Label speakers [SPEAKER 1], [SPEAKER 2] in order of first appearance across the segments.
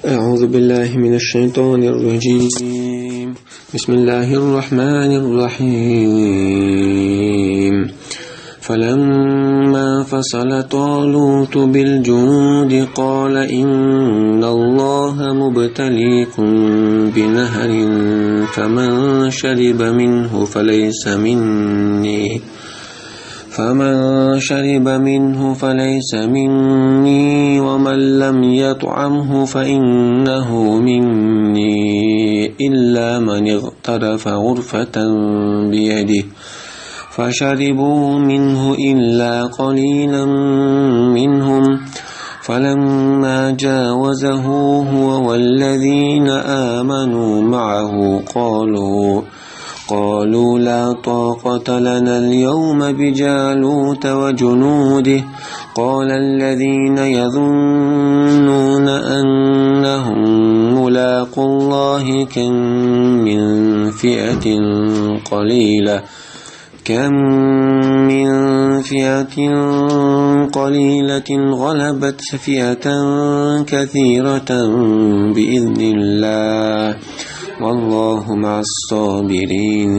[SPEAKER 1] أعوذ بالله من الشيطان الرجيم. بسم الله الرحمن الرحيم. فلما فصل طالوت بالجنود قال إن الله مبتليكم بنهر فمن شرب منه فليس مني ومن لم يطعمه فإنه مني إلا من اغترف غرفة بيده فشربوا منه إلا قليلا منهم فلما جاوزه هو والذين آمنوا معه قالوا لا طاقة لنا اليوم بجالوت وجنوده قال الذين يظنون أنهم ملاقو الله كم من فئة قليلة غلبت فئة كثيرة بإذن الله والله مع الصابرين.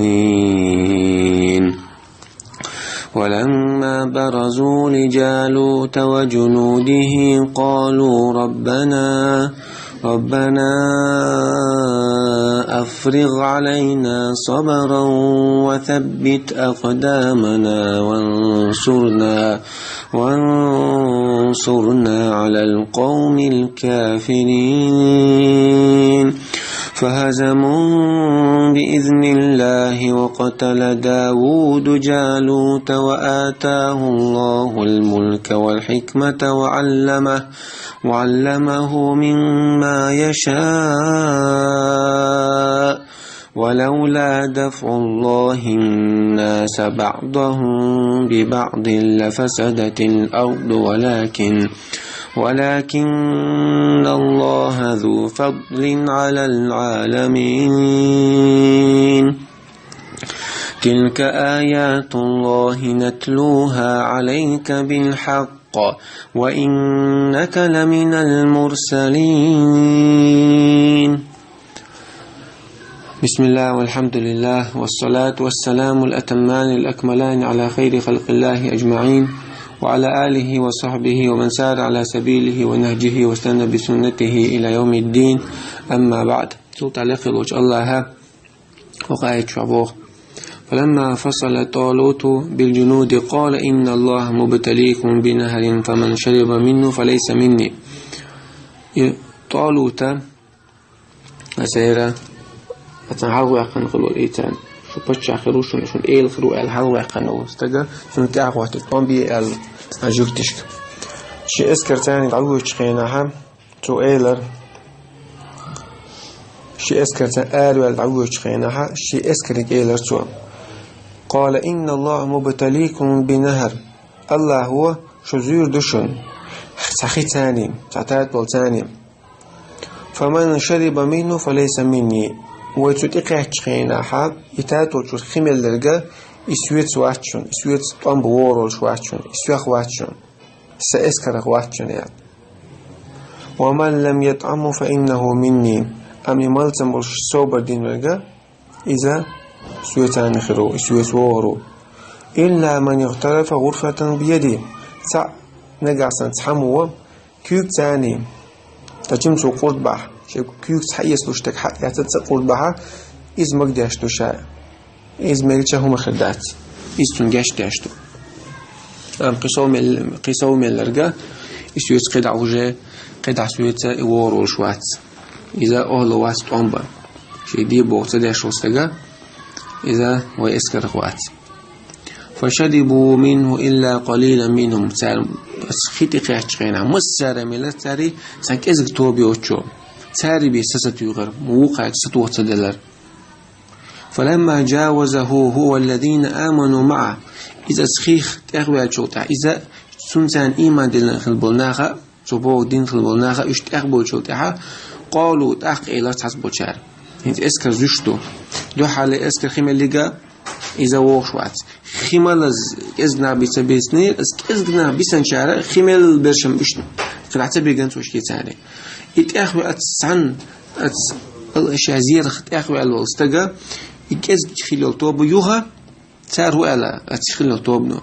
[SPEAKER 1] ولما برزوا لجالوت وجنوده قالوا ربنا أفرغ علينا صبرا وثبت أقدامنا وانصرنا على القوم الكافرين فهزموا بإذن الله وقتل داود جالوت وآتاه الله الملك والحكمة وعلمه مما يشاء ولولا دفع الله الناس بعضهم ببعض لفسدت الأرض ولكن الله ذو فضل على العالمين. تلك آيات الله نتلوها عليك بالحق وإنك لمن المرسلين. بسم الله والحمد لله والصلاة والسلام الأتمان الأكملان على خير خلق الله أجمعين وعلى آله وصحبه ومن سار على سبيله ونهجه واستنى بسنته إلى يوم الدين. أما بعد صوت على خلوج الله وقاية شعبوه. فلما فصل طالوت بالجنود قال إن الله مبتليكم بنهر فمن شرب منه فليس مني. طالوت أسيرا أتنعروا يقن خلو الإيتان شو بتشع خروشون شو الإيل خلو الحروا يقنوا استجا شو تعروا تطعم بي أجوكتشك شيء أذكر تاني تعروا يشخينها شو إيلر شيء أذكر تاني تعروا يشخينها شيء أذكر إيلر شو قال إن الله مبتليكم بنهر الله هو شو زير دشن سخي تاني تعتاد بولتاني فمن شرب منه فليس مني ويتوتيقه تشخينها يتاد وشو خمل لرقا يسويت واتشون يسويت طنب وورول شواتشون يسويخ واتشون سأسكر واتشون يعني. ومن لم يطعمه فإنه مني أمي ملتم برش صوبر دين لرقا إذا سويتان خرو سويت وورو إلا من يغترف غرفة بيدي نقعسن تحموه كيوك تاني تجمسو قرد بح كيوك تحيس لوشتك حق يتتقرد بها إذ مقداشتو شاء إذ ملتشه مخدات إذ تنقاش داشتو قصو من الرقا يسويت قدع وجه قدع سويت وورو شوات إذا أهلو واسط أنبا شي دي بوغت داشو استقا إذا ويسكر أخوات فشربوا منه إلا قليلا منهم بس خيتي قيحتشقينا مسارة ملتاري سانك إزق توبي وچو تاري بيساسة يغر موقع ستوه تدلر فلما جاوزه هو الذين آمنوا معه إذا سخيخ تأغوى الشوطة إذا سنسان إيمان دلنا خلبولناها صبوه دين خلبولناها إشت أغبو الشوطة قالوا تأخ إلا تحسبو شار هنت اسكر زوشتو دو حالة اسكر خيمة لغا إذا ووشوات خيمة إزنا بيسبيسني إزنا بيسن شارع خيمة برشم بشنو خلعت بيغن توشكي تاني إتأخذ أتسعن الأشياء أتأخذ على الوستجا إجاز تخيل الطوب يوها ساروا على أتخيل الطوبنا.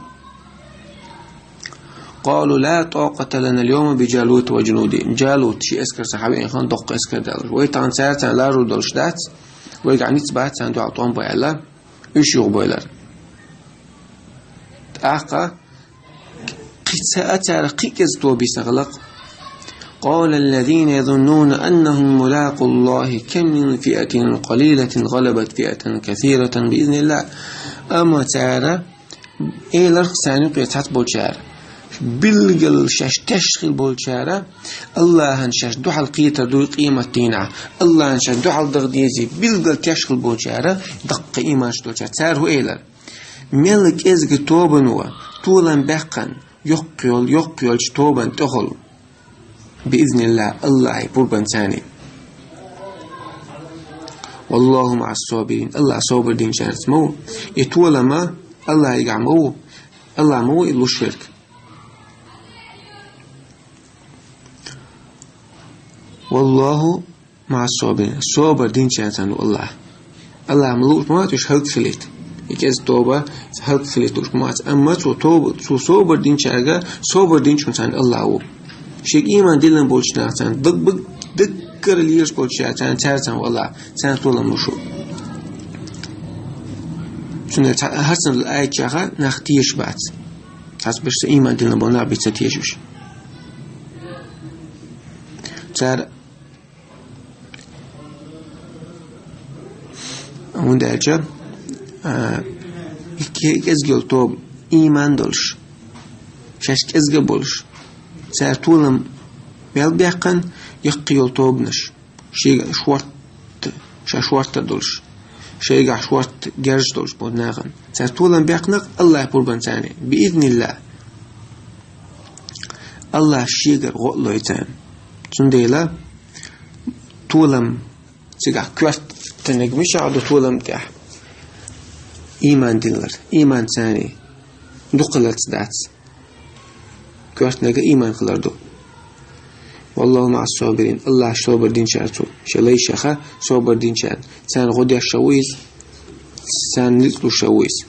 [SPEAKER 1] قالوا لا طاقة لنا اليوم بجالوت وجنوده. جالوت شيء أسكر صحابي خان دق أسكر دال ويتعن ساعة لا رود الشدات ويعني تبعت عنده عطوان بيلا إيش يغبيلر أعقى قصة رقيقز توبي سغلق. قال الذين يظنون أنهم ملاقوا الله كم من فئة قليلة غلبت فئة كثيرة بإذن الله. أما تعالى إيه لرق سانيق يتحط بولشار بالجل شاش تشغل بولشارة الله هنشاش دوحل قيتر دو قيمة تينع الله هنشاش دوحل دغديزي بالجل تشغل بولشارة دق قيمة شتولشار تار هو إيلر ملك إزق توبن هو طولا بقن يقيل توبن تخل بإذن الله الله يبربن ثاني. والله مع الصابرين. الله صابر دين شانت مو يتولى ما الله يقعمو الله مو إلو الشرك. والله مع الصابرين. صابر دين شانت الله الله ملوش ما تش هلك خليت يكز توبة هلك خليت وش ما أما تو صابر دين شارجا صابر دين شانت الله هو شيء إيمان دلنا بولشنا عن دكر ليش بولشنا عن تعرفون والله سنتولى مشو شنو هرسن الآية جاها نختيش بعد حسب بس إيمان دلنا بولنا بيتسيجوش ترى وندرجة كأزجل توب إيمان دلش شاش كأزجل بولش سأتولم بيلبيقن يقيل توبنش شيء شوارت دولش شيء شوارت جرج دولش بودناغن سأتولم بيقنق الله يبربن ثاني بإذن الله الله شيء غلو يتام تنديلا تولم سيجع كوات تنجمش عدو تولم تاح إيمان دينر إيمان ثاني دقلت دات كوات نجا إيمان خلاردو. والله مع الصابرين. الله صابر دين شاتو شلي شخا صابر دين شات سان غدي الشويز سان نلقو شويز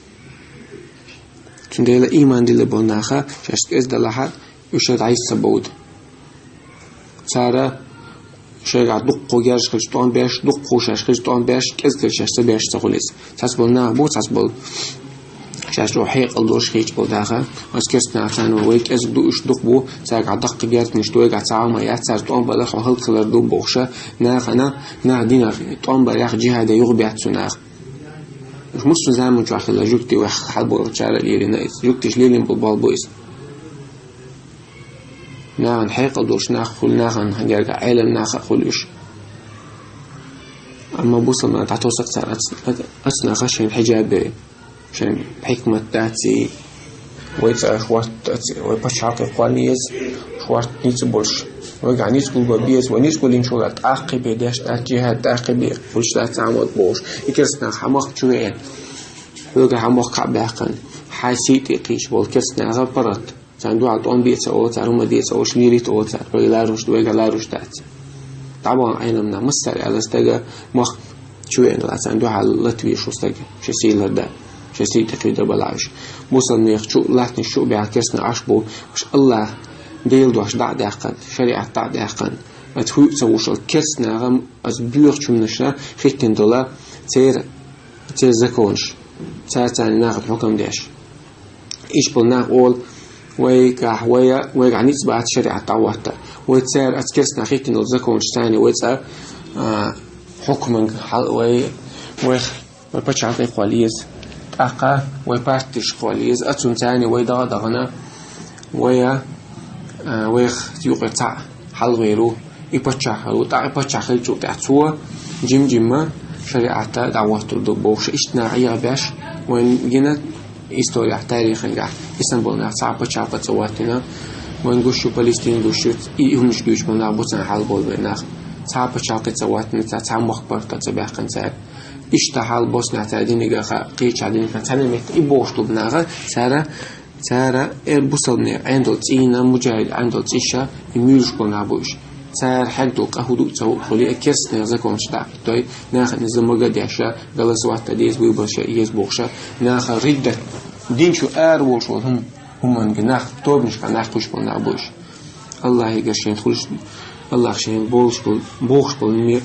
[SPEAKER 1] تنديلا إيمان دي لبوناخا شاشت إز دلها وشاد عيس سبود سارة شيء دقو جارش خلصتون باش دقو شاش خلصتون باش كز كل شاش سبيش تقوليس تسبولنا بو تسبول شاش روحي قلدوش خيج بوداخا واسكس نعتان ويك از دوش دقبو ساق دق جارت نشتوي قاعد تعاون ما ياتسر طون بلخ وهل خلر دو بوخشة ناخنا دينا طون بريخ جهة دا يغبي عتسناخ مش مصر زامن جو أخي لجوكتي وح حلبو رجال ليري نايس جوكتيش ليلين بالبال بويس ناخن حيق قلدوش ناخل ناخن هنجرقع عالم ناخ خلوش أما بوصل ما تعتوسك صار أتنا خشين الحجاب عشان حكمة تاتي ويتشوارت ويبشعق القوانيز شوارت نيتبولش ويقع نيتبول ببيز ونيتبول إنشولات عاقبة داش تاتيها عاقبة فلش لا تعمد بوش يكرسنا حماق شوية ويقع حماق عباقا حاسيتي قيش والكرسنا غبرت ساندو عطون بيت سوت عروما ديت سوت شليري توت ويلا رشد ويقع لا رشدات طبعا عينا منا مستر على استجا مخ شوية لا ساندو على لتوي شو استجا شسيل هذا شسيل تقيد بلاش موصل نيخ شو لاتني شو بيعكسنا عشبو مش الله ديل دوش دع داقن شريعة دع داقن أتهو سووش الكسنا غم أزبير شو منشنا خيتين دولا تير زكونش تاتاني ناخد حكم داش إيش بلنا قول ويقع ويقع نيت بعد شريعة تعوّتا ويتصير أتكسنا خيتين دول زكونش تاني ويتصير حكم ويبتش عطي قواليز أقا ويبارتش قواليز أتون تاني ويدغدغنا ويخ يقطع حل غيره يبتشح ويبتشح خلجو تعتوه جمجمة شريعة دعوته الدبوش اشتنا عيا باش وين جينا إستوريا تاريخ نجح إسطنبول نعتع بتشعب تسواتنا وين قشوا فلسطين قشوا يهمش جيش من لعبوتنا حال بول بيناخ تعب بتشعب تسواتنا تعب مخبر تتبع كنساب اشتحال بوسنا تعدين نجاخ قيش عدين كنسان يبوش طبناغ سارة بوصلنا عندو تينا مجاهد عندو تيشا يميلش بنابوش صار حقته قهودو تو خلي أكيس نزكون شدع توي ناخذ نزمر قد يعشى جلس وقت ديز ويبرشة يزبوخشة ناخذ ردة دين شو وش هم من جناخ توب مش كناخ خوش بالنعبوش الله يقشين خلش الله شين بوخش بول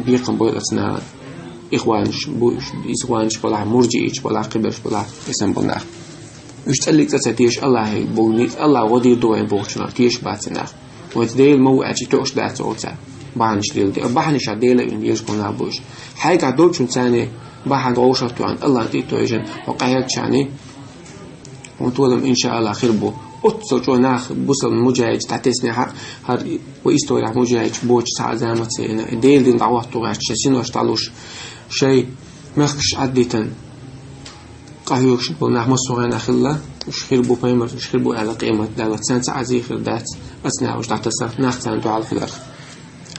[SPEAKER 1] بيقم بول أثناء إخوانش بوش إخوانش بلا مرجئش بلا قبرش بلا اسم بالنعخ وش تقلك تساتيش الله بولني الله ودي دوين بوخشنا تيش باتناخ وتديل موعد توش دات أوتا بعنش ديل بعنش عديلة إن يجكون عبوش حاجة دوتش ثاني بحن غوشة عن الله تيجن وقعد شاني وتولم إن شاء الله خيربو أتصل ناخ بوصل مجاهد تعتسني هر وإستوى مجاهد بوش ساعة زامت ديل دين دعوات توعش شين واشتعلوش شيء مخش عديتن قهيوش بناخ مسوعين أخلا مش خيربو بيمر مش خيربو على قيمة دالة سنة عزيز دات أثناء وش تعتسر ناخ سنة على خلق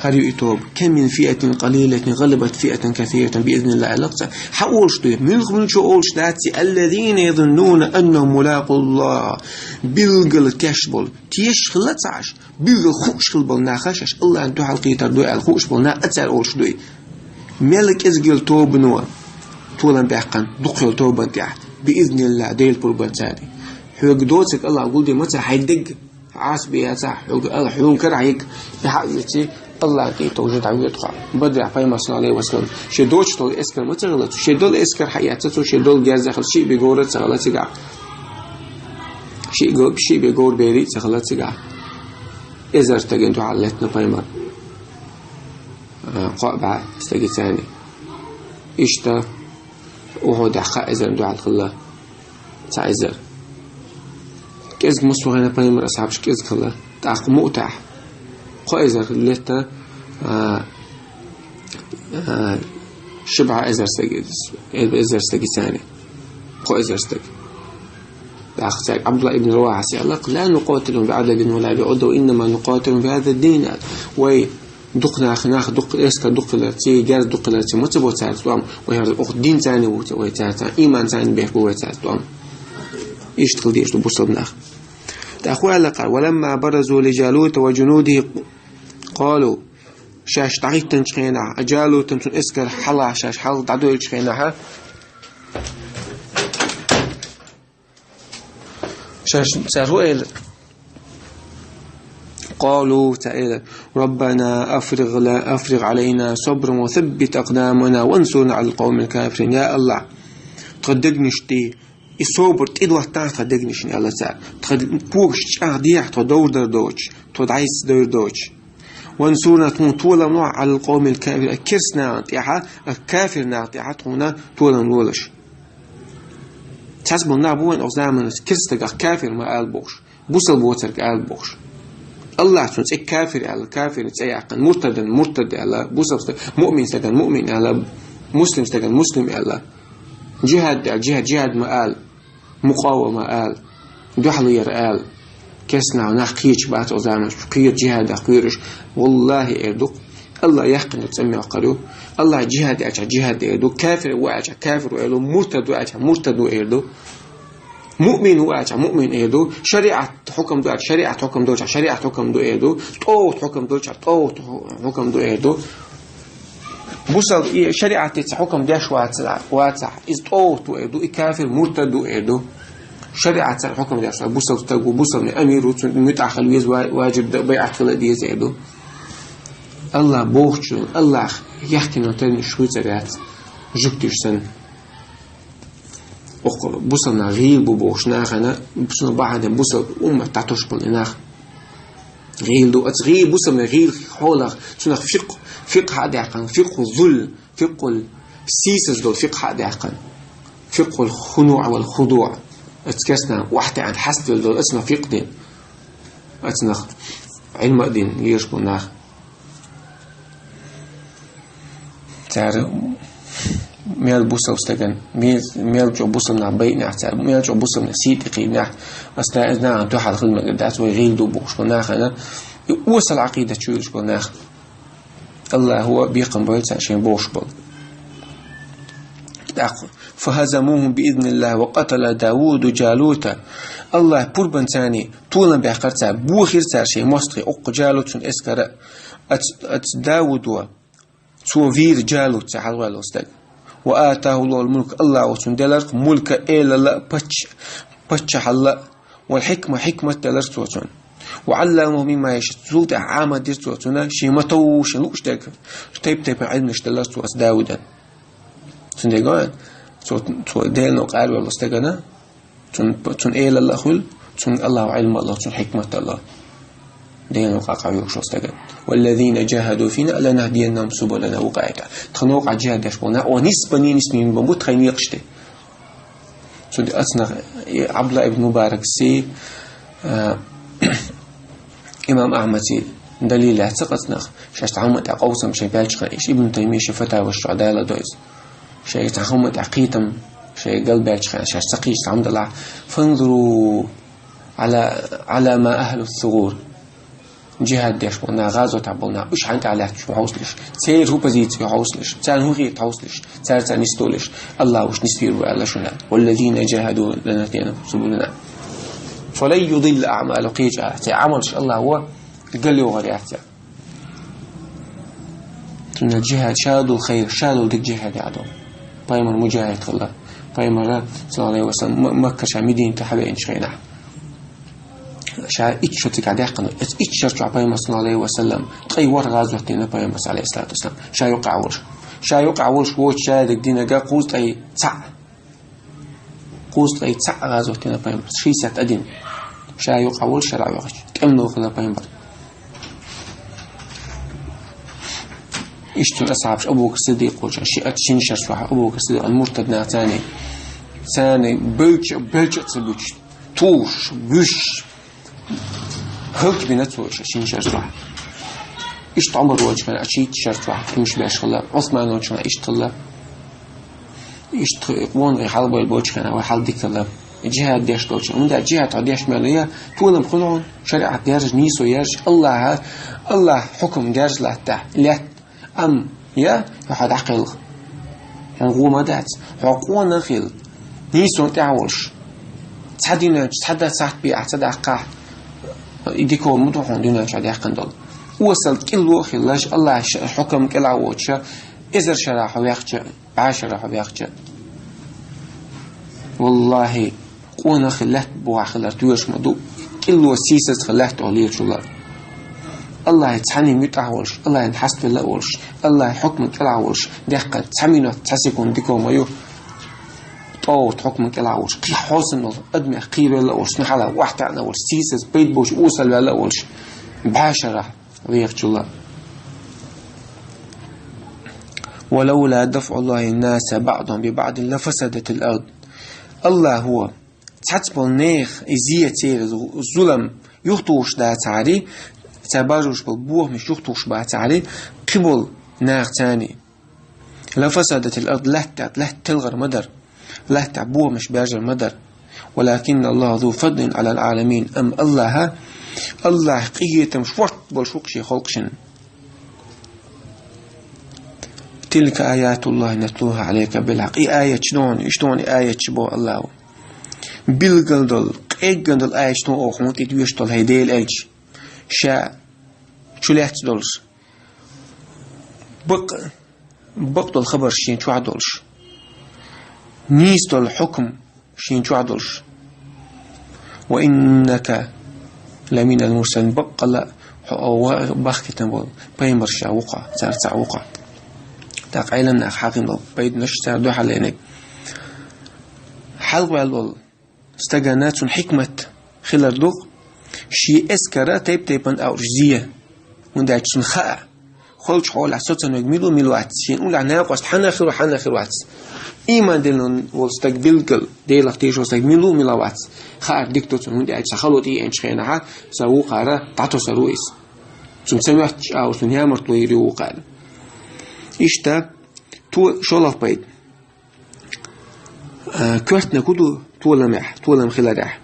[SPEAKER 1] هريو إتوب كم من فئة قليلة غلبت فئة كثيرة بإذن الله لقصة حقولش دوي من شو أولش داتي الذين يظنون أنهم ملاقوا الله بلغل كشبل تيش خلتعش بلغل خوش خلبل ناخشش الله أنتو حلقيتر دوي الخوش بلنا أتسال أولش دوي ملك إزجل توب نوا طولا بيحقن دقل توبا تحت بإذن الله ديل بربان تاني حوق دوتك الله أقول دي متى حيدق عاس بيها الله حيون كرعيك بحقيتي الله كي توجد عويتها بدر في مصر عليه وسلم شدوش طول إسكر متغلط شدول إسكر حياته شدول جاز دخل شيء بيجور تغلط تجع شيء بيجور بيري تغلط تجع إذا ارتجنتوا علتنا فيمر قابع استجي ثاني إشتا وهو دحق إذا ندعى الخلا تعذر كيز مسوغنا فيمر أصحابش كيز خلا تأخ مؤتح قائزر لتا شبع إزر سجي ثاني قائزر سجي أخذ عبد الله ابن رواحة سيقول لا نقاتلهم بعدد ولا بعد وإنما نقاتلهم بهذا الدين وي دقنا خناخ دق إسكا دق لرتي جاز دق لرتي متبو تعرض وهذا أخذ دين ثاني وتعرض إيمان ثاني بيحكوا وتعرض إيش تخلي إيش تبصل ناخ تأخوها لقى ولما برزوا لجالوت وجنوده قالوا شاش تعيد تنشخينا أجالو تنشون إسكر حلا شاش حل تعدو يشخيناها شاش سارو قالوا تعالى ربنا أفرغ علينا صبرا وثبت أقدامنا وانصرنا على القوم الكافرين يا الله تقدقنش دي الصبر تدوه تعرف تقدقنش يا الله تعالى تقدقوش تشارديح تدور دوش تدعيس دور دوش وانصرنا طولا نوع على القوم الكافر كرسنا نطيحة الكافر نطيحة هنا طولا نولش تحسب النعبوين أغزامنا كرستك كافر ما قال بوش بوصل بوترك قال بوش الله سنس كافر على كافر تسيعقن مرتد على بوصل مؤمن سكن مؤمن على مسلم سكن مسلم على جهاد ما قال مقاومة قال دحلير قال كسنا ونحكيش بعد أزامنا قير جهاد قيرش والله إردو الله يحقن تسمي وقالوا الله جهاد إردو كافر وأجع كافر وإردو مرتد وأجع مرتد وإردو مؤمن وأجع مؤمن إردو شريعة حكم دو شريعة حكم دو شريعة حكم دو إردو طوت حكم دو طوت حكم دو إردو بوصل شريعة حكم داش واتع إز طوت وإردو كافر مرتد وإردو شريعة الحكم داش بوصل تجو بوصل من أمير ومتأخر ويز واجب بيعة خلدي زيدو الله بوخش الله يحكي نتاني شوي زرعت جبتش سن بوصلنا غير بوخش ناخنا بوصل بعد بوصل تعطش بالناخ غير دو أتغير بوصل من غير حولك سنخ فقه هذا عقل فقه الذل فقه السيسس دول فقه هذا عقل فقه الخنوع والخضوع اتكسنا واحدة عن حسد دول اسمه فقه اتنخ علم دين يشبه ناخ تعرف ميل بوصل استجن ميل جو بوصل نعبينا تعرف ميل جو بوصل نسيت قينا استعدنا عن توحد خدمة قدات ويغيل دو بوش وناخ أنا وصل عقيدة شو يشبه ناخ الله هو بيقم بولت عشان بوشبل فهزموهم بإذن الله وقتل داود جالوت الله بربن ثاني طولا بحقرتا بوخير تارشي مصري أق جالوت اسكر ات داود تو فير جالو تحلوا لوستك وآتاه الله الملك الله وتندلر ملك إلا لا بتش حلا والحكمة حكمة دلرت وتن وعلمه مما يشتوت عام ديرت وتنا شي متو شلوش دك تيب علم اشتلرت وس داودا تندقان تو ديلنا قال والله استجنا تن إلا الله خل تن الله علم الله تن حكمة الله دينو قاقع يوشو استجن والذين جاهدوا فينا لنهدينهم سبلنا وقاعدة تنوقع جهاد يشبونا ونسبني نسمين بموت خين يقشتي سودي أصنع عبد الله ابن مبارك سي إمام أحمد دليل اعتقدنا شاش تعمد قوسم شي بالش خايش ابن تيمية شفتها والشعداء لدويس شي تعمد عقيتم شي قلب بالش خايش شاش تقيش الحمد لله فانظروا على ما أهل الثغور جهاد يشبونا غازو تعبونا إيش حنت على شو حوصلش سير هو بزيت يحوصلش تان هو غير تحوصلش تان نستولش الله وش نسير ولا شنو والذين جاهدوا لنهدينا سبلنا فلن يضل أعمال قيجة عملش الله هو قال له غريعته إن الجهاد شادوا الخير شادوا ذيك جهاد يعدو بايمر مجاهد الله بايمر صلى الله عليه وسلم مكة شامدين تحبين شينا شاء إتشتك على قناة إتشرت على صلى الله عليه وسلم تغير غازوة دينا بايمر عليه الصلاة والسلام شاء يقع ولش وش شاء ذيك دينا جا قوس أي تسع غازوة دينا بايمر شيء ستأدين شاء يقع ولش شرع يغش تأمنوا خلا بايمر إشتون أصحابش أبوك الصديق وش شيء أتشين شرح أبوك الصديق المرتد نعتاني ثاني بلج تبوش توش بوش هلك بنتوش أشين شرح إشت عمر وجه كان أشيت شرح مش باش خلا عثمان وجه كان إشت الله إشت وان غي حلب البوجه كان أو حل ديك الله جهاد ديش دوش ومن ده جهاد عديش مالية تولم خلون شريعة ديرج نيسو يرج الله حكم ديرج لا تاع لا أم يا واحد عقل هو ما دات حقوق نخيل نيسون تعولش تحدينا تحدى ساعت بيع تدعقه يديكو مدوحون دينا شادي قندل وصل كل خلاش الله حكم كلا وجه إذا شرح ويخجع عشرة ويخجع والله قونا خلات بوا خلات ويش مدو كل وسيسة خلات عليه شو الله يتحني متعولش الله ينحسب الله ولش الله حكم كلا ولش دقة تحمينه تحسكون ديكو مايو أو حكم كلا ولش قي حسن أدمي قيل ولا ولش نحلا واحد عنا ولش سيسس بيت بوش أوصل ولا ولش بعشرة ويخجل الله ولولا دفع الله الناس بعضهم ببعض لفسدت الأرض الله هو تحسب نيخ إزية الظلم يخطوش دا تعالي تبارج بالبوه مش يخطوش با تعالي قبل نار تاني لفسدت الأرض لا تلغر مدر لا تعبوه مش باجر مدر ولكن الله ذو فضل على العالمين أم الله حقيقة مش فرط بالشوقشي خلقشن تلك آيات الله نتلوها عليك بالحق آية شلون آية شبه الله بالقلدل قيقندل آية شلون أخوتي دويشتل هيدي الألج شاء شو ليه تدولش بقت الخبر شين شو عدولش نيست الحكم شين شو عدولش وإنك لمن المرسلين بقى لا بخ كتنبول بيمر شا وقع ترتع وقع تقعيلنا حاكم بيد نشتر دو حلينك حلو الول استجانات حكمة خلال دوق شي اسكرا تيبن او رجزيه ونداك شن خاء خلش حول عصوتن وجميلو ميلوات شين اول عناق واست حناخر وات ايمان دلن واستقبل ديل اختيش واستقبلو ميلوات خاء ديكتوت ونداك خلوتي ان شينها سو قاره تعتو سرويس ثم سمعت او سنيامر طويري وقال اشتا تو شولف بيد كرتنا كدو طولم خلادح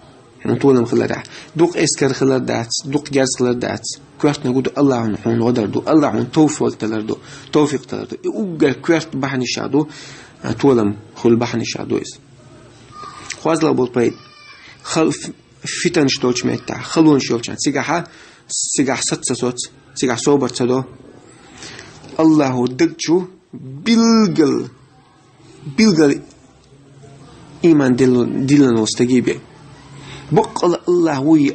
[SPEAKER 1] طولم خلادح دوق اسكر خلادات دوق جاز خلادات كرت نقول الله عن حون ودردو الله عن توفيق تلردو اوغا كرت بحني شادو طولم خل بحني شادو اس خوازلا بول بيد خلف فتن شتوش ميتا خلون شوفشان سيغاح ست سيقع صوبر تدو الله دقشو بلغل إيمان دلنا واستجيبه بقى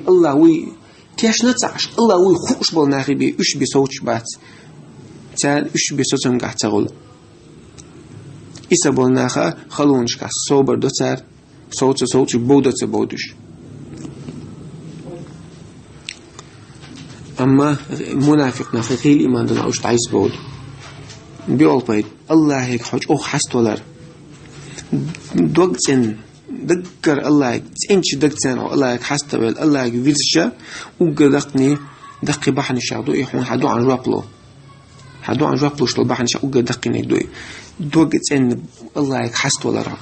[SPEAKER 1] الله وي تيش نتعش الله وي خوش بالناخي بي إيش بيسوتش بات تال إيش بيسوتم قاعد تقول إيسا بالناخا خلونش قاعد صوبر دو تال صوت بودش أما منافق نافقي الإيمان دون أوش تعيس بود بيقول بيت الله هيك حج أو حست ولر دوغتن دكر الله تنش دكتن أو الله هيك حست بيل الله هيك فيلشة وقدقني دقي بحن شادو يحون حدو عن رابلو شلو بحن شا وقدقني دوغتن الله هيك حست ولر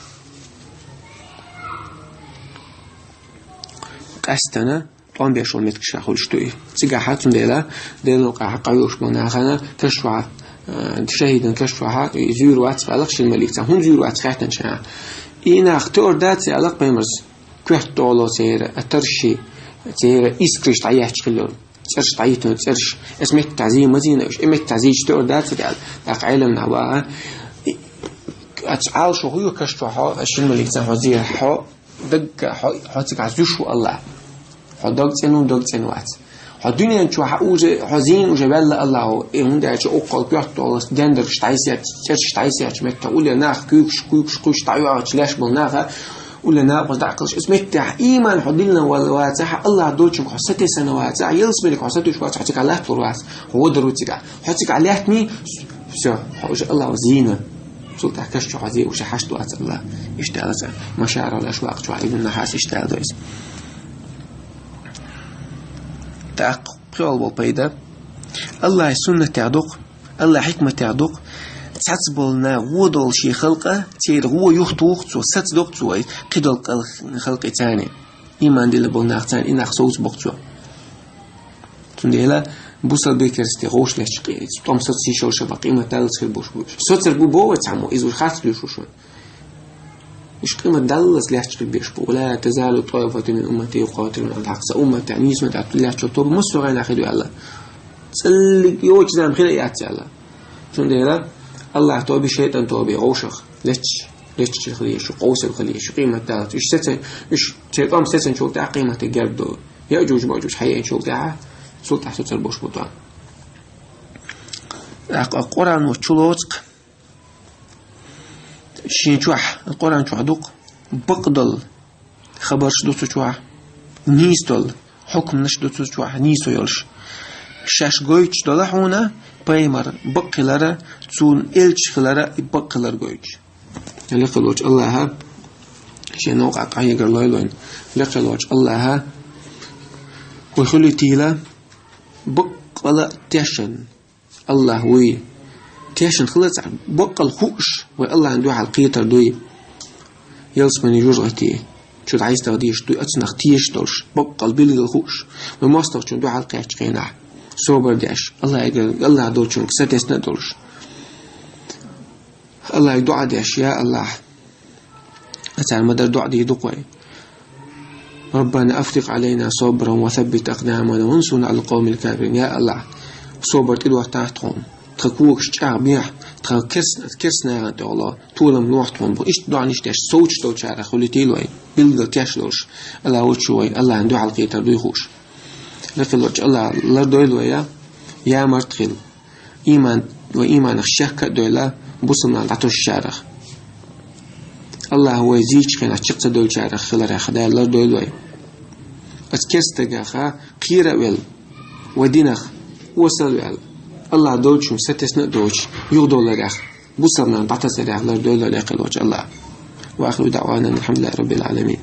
[SPEAKER 1] قستنا طعم بيشون متكشا خلشتوي سيجا حاتون ديلا قاعد قايوش مناخنا كشوا تشاهدن كشفها زير وات فعلقش الملك تهم زير وات خاتن شا إنا اختار دات علق بيمرز كوحت طولو تير أترشي تير إسكريش تعيح تشخلون ترش تعيتون ترش اسمه تعزيه مدينة اسمه تعزيه تور دات قال داق علم نعواها أتعال شو هو كشفها أشي الملك تهم زير حا دق حاتك عزوشو الله دوغتن وات الدنيا نشوف حزين وجبال الله إيه ده شيء أقل بيحط جندر شتايسيات متى ولا ناخ كوش تعيش لاش بالناخ ولا ناقص دعقش اسمه إيمان حدلنا والواتح الله دوتش حسيت سنوات يلسم لك حسيت شو حتى على طروات هو دروتك حتى على مي شو الله وزينه سلطة كشف عزيز وش حشت وات الله اشتغلت مشاعر الأشواق شو ابن النحاس اشتغلت قال بالبيدا الله سنة تعدق الله حكمة تعدق تحسبلنا ودول شي خلقه تير هو يخطوق تو ستدق تو قدل خلق تاني إيمان دل بلنا تاني إن أخصوص بقتو تنديلا بوصل بيكرستي غوش لشقي توم ستسي شو شبق إما تالس خل بوش ستر بو تعمو إذا خاص بيشوشون مش قيمة دلس ليش تبيش ولا تزال طائفة من أمتي يقاتلون على الحق أمة تعنيس ما تعطي ليش تطور مصر غير أخذوا الله سل يوج زام خير يأتي الله شون ده الله توبي شيطان توبي غوشخ ليش الخليش قوس الخليش قيمة دلس إيش ستن إيش شيطان ستن شو تاع قيمة الجرب دو يأجوج مأجوج حقيقة شو تاع سلطة ستر بوش بطان القرآن وتشلوتك شين شوح القرآن شوحدوق بقدل خبر شدوتو شوح نيستل حكم نشدوتو شوح نيسو يلش شاش قويتش دلحونا بايمر بقلارا تون إلش خلارا بقلار قويتش لقلوش الله شين نوقع قايقر لويلوين لقلوش الله ويخلي تيلا بقلا تشن الله وي تيشن خلص بقى خوش والله عنده على القيتر دوي يلس من يجوز غتي شو عايز تغديش دوي أتنخ تيش دولش بقى البلغ الخوش وماستر شو عنده على القيتش قيناع صوبر داش الله يقول الله دوتشون ستسنا دولش الله يدعى داش يا الله أتعال مدى دعاء دي دقوي ربنا أفرغ علينا صبرا وثبت أقدامنا وانصرنا على القوم الكافرين يا الله صبر تدوى تحتهم تكوكش تعبيح تكسنا عند الله طولم نوحتهم بإيش دعنيش تاش صوت تو شارع خليتي لوي بيلقى تاشلوش الله وشوي الله عنده على القيتر دو يخوش لكن الله لا دويلويا يا مرتخل إيمان وإيمان الشك دويلا بوصلنا لعطوش الشارع الله هو يزيج كان أشقت دول شارع خلال خدا لا دويلوي أتكستجاخا قيرة ويل ودينخ وصل ويل الله دوتشم ستسنا دوتش يغدو لغاخ بوصلنا بعتسر على دولة لقلوج الله وآخر دعوانا الحمد لله رب العالمين.